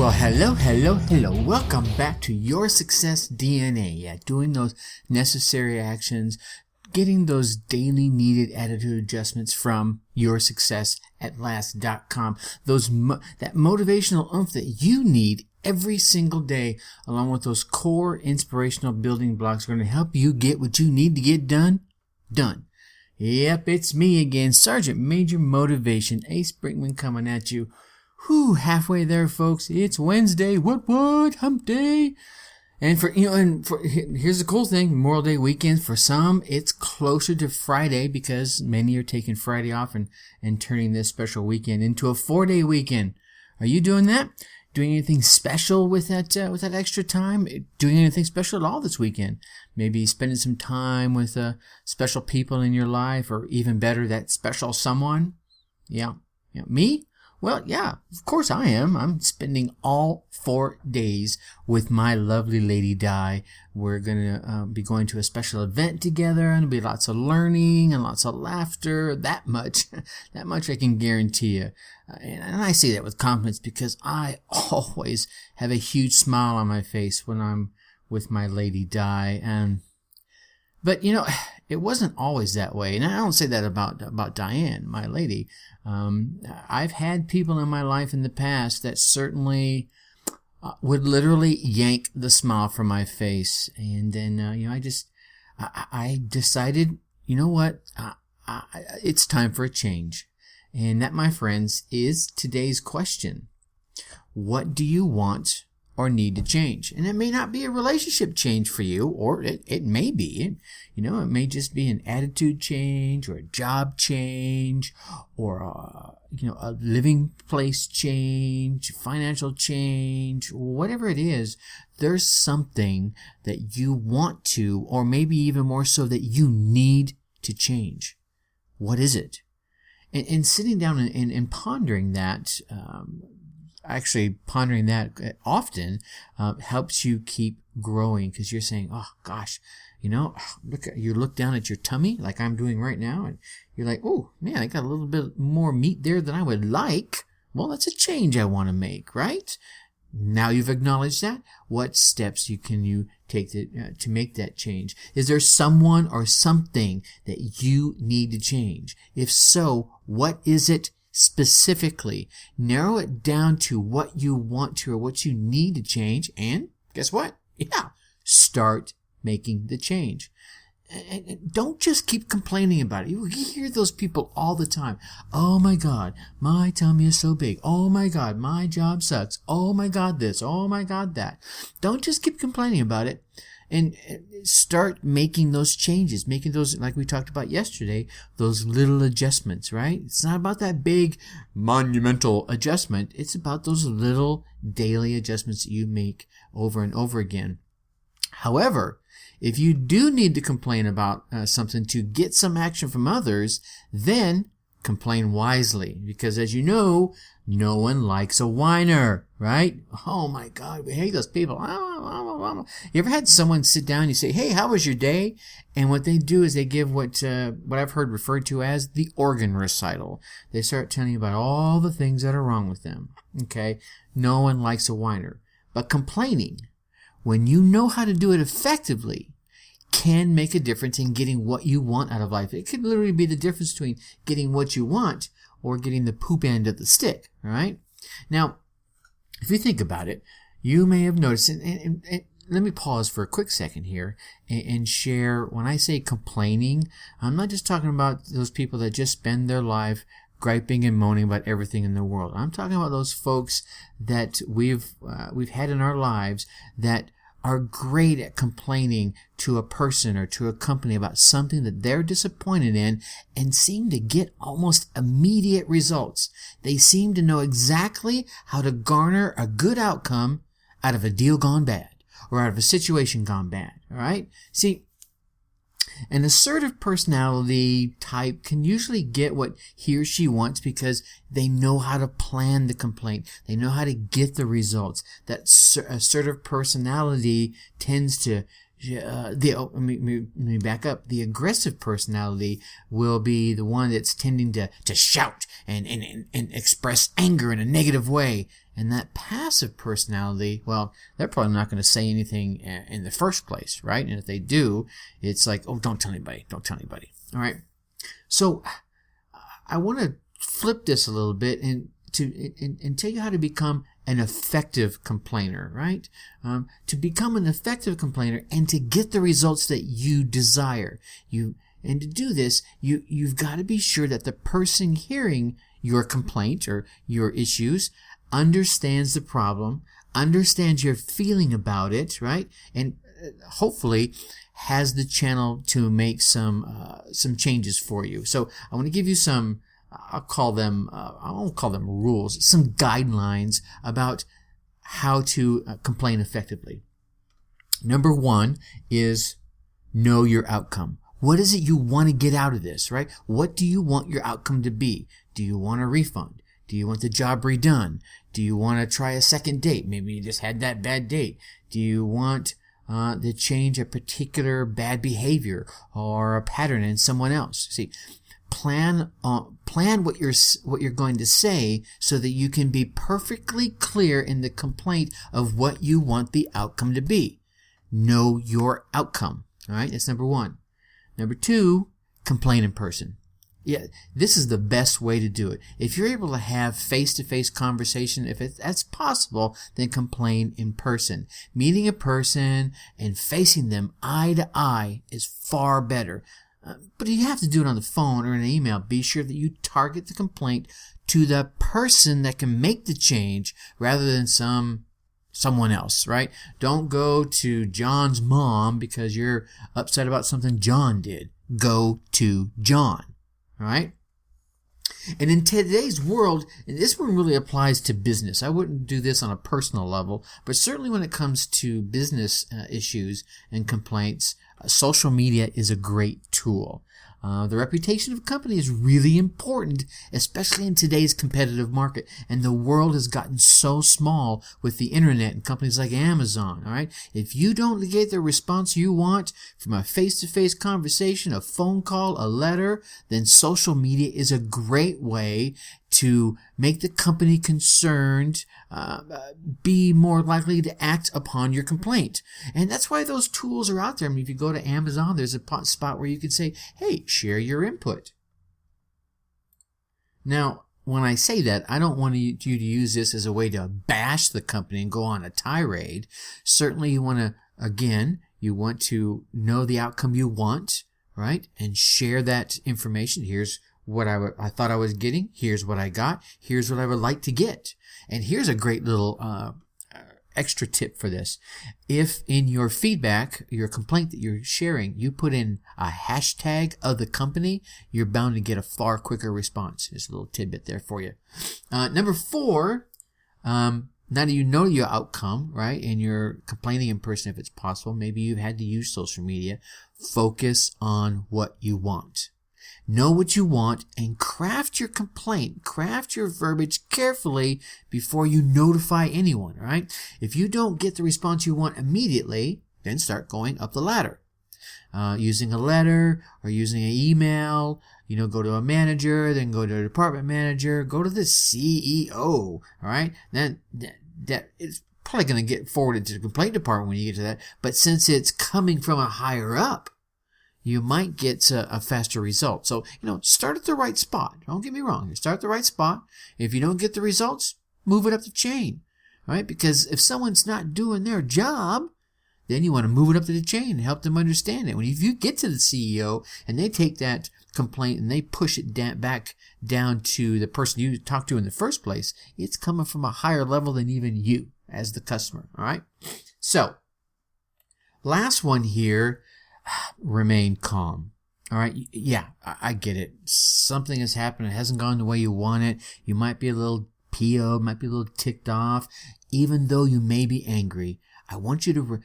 Well, hello. Welcome back to Your Success DNA. Yeah, doing those necessary actions, getting those daily needed attitude adjustments from yoursuccessatlast.com. That motivational oomph that you need every single day, along with those core inspirational building blocks, are going to help you get what you need to get done. Yep, it's me again, Sergeant Major Motivation, Ace Brinkman, coming at you. Halfway there, folks. It's Wednesday. What? Hump day. And here's the cool thing. Memorial Day weekend. For some, it's closer to Friday because many are taking Friday off and turning this special weekend into a 4-day weekend. Are you doing that? Doing anything special with that extra time? Doing anything special at all this weekend? Maybe spending some time with special people in your life, or even better, that special someone? Yeah. Me? Well, yeah, of course I am. I'm spending all 4 days with my lovely lady thêâ. We're going to be going to a special event together, and there'll be lots of learning and lots of laughter. That much I can guarantee you. And I say that with confidence because I always have a huge smile on my face when I'm with my lady thêâ. But, it wasn't always that way. And I don't say that about Diane, my lady. I've had people in my life in the past that certainly would literally yank the smile from my face. And then, I decided, it's time for a change. And that, my friends, is today's question. What do you want or need to change? And it may not be a relationship change for you, or it may be. It may just be an attitude change, or a job change, or a living place change, financial change, whatever it is. There's something that you want to, or maybe even more so, that you need to change. What is it? And sitting down and pondering that, actually pondering that often helps you keep growing, because you're saying, oh gosh, you look down at your tummy like I'm doing right now, and you're like, oh man, I got a little bit more meat there than I would like. Well, that's a change I want to make, right? Now you've acknowledged that. What steps can you take to make that change? Is there someone or something that you need to change? If so, what is it specifically? Narrow it down to what you want to, or what you need to change, and guess what? Yeah, start making the change. And don't just keep complaining about it. You hear those people all the time. Oh my God, my tummy is so big. Oh my God, my job sucks. Oh my God, this. Oh my God, that. Don't just keep complaining about it. And start making those changes, making those, like we talked about yesterday, those little adjustments, right? It's not about that big monumental adjustment. It's about those little daily adjustments that you make over and over again. However, if you do need to complain about something to get some action from others, then complain wisely, because as you know, no one likes a whiner, right? Oh my God, we hate those people. You ever had someone sit down and you say, hey, how was your day? And what they do is they give what I've heard referred to as the organ recital. They start telling you about all the things that are wrong with them. Okay? No one likes a whiner. But complaining, when you know how to do it effectively, can make a difference in getting what you want out of life. It could literally be the difference between getting what you want or getting the poop end of the stick, all right? Now, if you think about it, you may have noticed, and let me pause for a quick second here and share, when I say complaining, I'm not just talking about those people that just spend their life griping and moaning about everything in the world. I'm talking about those folks that we've had in our lives that are great at complaining to a person or to a company about something that they're disappointed in and seem to get almost immediate results. They seem to know exactly how to garner a good outcome out of a deal gone bad, or out of a situation gone bad, all right? See, an assertive personality type can usually get what he or she wants because they know how to plan the complaint. They know how to get the results. That assertive personality tends to Let me back up. The aggressive personality will be the one that's tending to shout and express anger in a negative way. And that passive personality, well, they're probably not going to say anything in the first place, right? And if they do, it's like, oh, don't tell anybody. Don't tell anybody. All right. So I want to flip this a little bit and tell you how to become an effective complainer, right? To become an effective complainer and to get the results that you desire. And to do this, you've got to be sure that the person hearing your complaint or your issues understands the problem, understands your feeling about it, right? And hopefully has the channel to make some changes for you. So I want to give you some, I won't call them rules, some guidelines about how to complain effectively. Number one is know your outcome. What is it you want to get out of this, right? What do you want your outcome to be? Do you want a refund? Do you want the job redone? Do you want to try a second date? Maybe you just had that bad date. Do you want to change a particular bad behavior or a pattern in someone else? See, plan what you're going to say so that you can be perfectly clear in the complaint of what you want the outcome to be. Know your outcome. All right, that's number one. Number two, complain in person. Yeah, this is the best way to do it. If you're able to have face-to-face conversation, if that's possible, then complain in person. Meeting a person and facing them eye to eye is far better. But you have to do it on the phone or in an email. Be sure that you target the complaint to the person that can make the change rather than someone else, right? Don't go to John's mom because you're upset about something John did. Go to John. All right. And in today's world, and this one really applies to business. I wouldn't do this on a personal level, but certainly when it comes to business issues and complaints, social media is a great tool. The reputation of a company is really important, especially in today's competitive market. And the world has gotten so small with the internet and companies like Amazon, all right? If you don't get the response you want from a face-to-face conversation, a phone call, a letter, then social media is a great way to make the company concerned be more likely to act upon your complaint. And that's why those tools are out there. I mean, if you go to Amazon, there's a spot where you can say, hey, share your input. Now, when I say that, I don't want you to use this as a way to bash the company and go on a tirade. Certainly you want to know the outcome you want, right? And share that information. Here's what I thought I was getting. Here's what I got. Here's what I would like to get. And here's a great little extra tip for this. If in your feedback, your complaint that you're sharing, you put in a hashtag of the company, you're bound to get a far quicker response. Just a little tidbit there for you. Number four, now that you know your outcome, right, and you're complaining in person if it's possible, maybe you've had to use social media, focus on what you want. Know what you want and craft your complaint, craft your verbiage carefully before you notify anyone, right? If you don't get the response you want immediately, then start going up the ladder. Using a letter or using an email, go to a manager, then go to a department manager, go to the CEO, all right? Then that it's probably going to get forwarded to the complaint department when you get to that. But since it's coming from a higher up, you might get a faster result. So, start at the right spot. Don't get me wrong. You start at the right spot. If you don't get the results, move it up the chain, right? Because if someone's not doing their job, then you want to move it up to the chain and help them understand it. If you get to the CEO and they take that complaint and they push it back down to the person you talked to in the first place, it's coming from a higher level than even you as the customer, all right? So, last one here, remain calm. All right. Yeah, I get it. Something has happened. It hasn't gone the way you want it. You might be a little PO'd, might be a little ticked off, even though you may be angry. I want you to,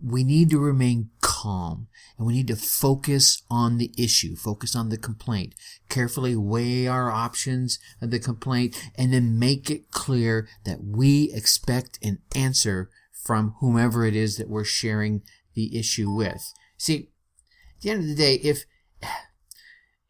we need to remain calm and we need to focus on the issue, focus on the complaint, carefully weigh our options of the complaint, and then make it clear that we expect an answer from whomever it is that we're sharing the issue with. See, at the end of the day,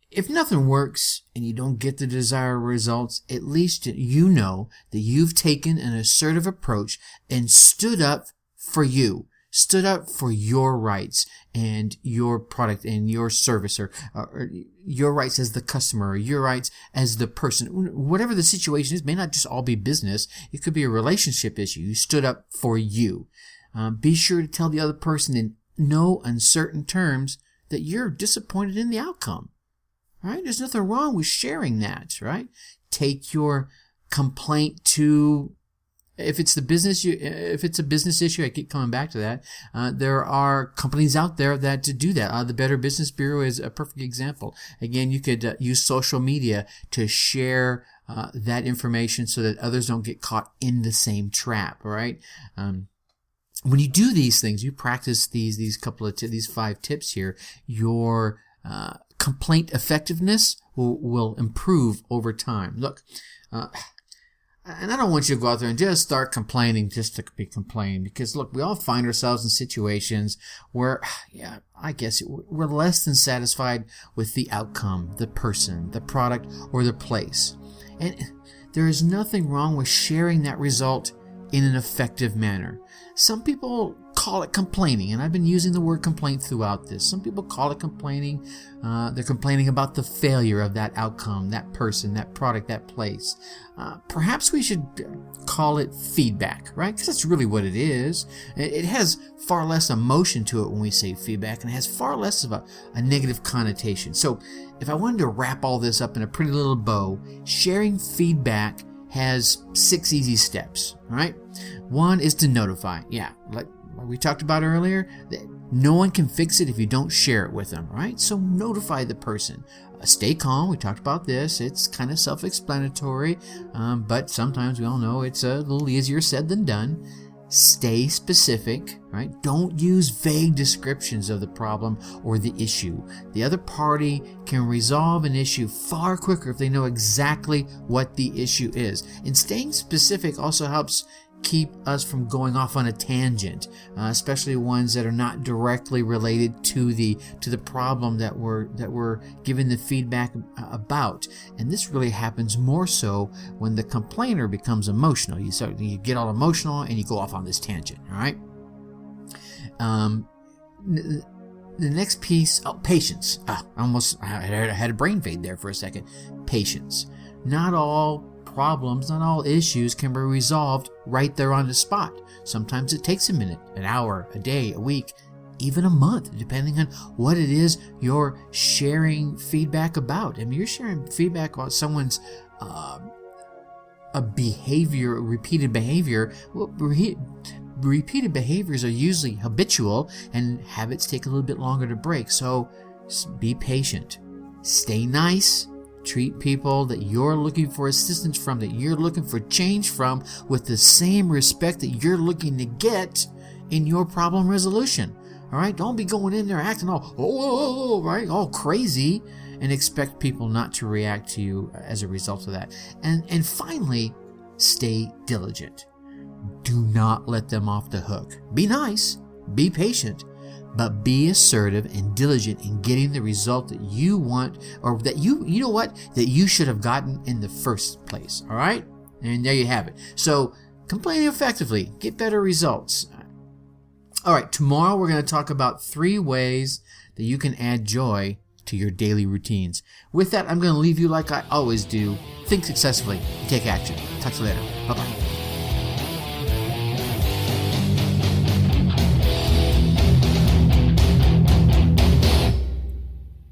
if nothing works and you don't get the desired results, at least you know that you've taken an assertive approach and stood up for you, stood up for your rights and your product and your service, or your rights as the customer, or your rights as the person. Whatever the situation is, may not just all be business. It could be a relationship issue. You stood up for you. Be sure to tell the other person in no uncertain terms that you're disappointed in the outcome. Right? There's nothing wrong with sharing that, right? Take your complaint to, if it's a business issue, I keep coming back to that. There are companies out there that do that. The Better Business Bureau is a perfect example. Again, you could use social media to share that information so that others don't get caught in the same trap, right? When you do these things, you practice these 5 tips here, your complaint effectiveness will improve over time. Look, and I don't want you to go out there and just start complaining just to be complaining, because look, we all find ourselves in situations where, I guess we're less than satisfied with the outcome, the person, the product, or the place. And there is nothing wrong with sharing that result in an effective manner. Some people call it complaining, and I've been using the word complaint throughout this. Some people call it complaining. They're complaining about the failure of that outcome, that person, that product, that place. Perhaps we should call it feedback, right? Because that's really what it is. It has far less emotion to it when we say feedback, and it has far less of a negative connotation. So if I wanted to wrap all this up in a pretty little bow, sharing feedback has 6 easy steps, all right? 1 is to notify. Yeah, like we talked about earlier, no one can fix it if you don't share it with them, right? So notify the person. Stay calm. We talked about this. It's kind of self-explanatory, but sometimes we all know it's a little easier said than done. Stay specific, right? Don't use vague descriptions of the problem or the issue. The other party can resolve an issue far quicker if they know exactly what the issue is. And staying specific also helps keep us from going off on a tangent, especially ones that are not directly related to the problem that we're given the feedback about. And this really happens more so when the complainer becomes emotional. You get all emotional and you go off on this tangent. All right. The next piece, patience. I had a brain fade there for a second. Patience. Not all problems, not all issues can be resolved right there on the spot. Sometimes it takes a minute, an hour, a day, a week, even a month, depending on what it is you're sharing feedback about. I mean, you're sharing feedback about someone's repeated behavior. Well, repeated behaviors are usually habitual, and habits take a little bit longer to break. So be patient. Stay nice. Treat people that you're looking for assistance from, that you're looking for change from, with the same respect that you're looking to get in your problem resolution. All right? Don't be going in there acting all, right, all crazy, and expect people not to react to you as a result of that. And finally, stay diligent. Do not let them off the hook. Be nice, be patient, but be assertive and diligent in getting the result that you want, or that that you should have gotten in the first place. All right? And there you have it. So complain effectively, get better results. All right, tomorrow we're going to talk about 3 ways that you can add joy to your daily routines. With that, I'm going to leave you like I always do. Think successfully, take action. Talk to you later. Bye-bye.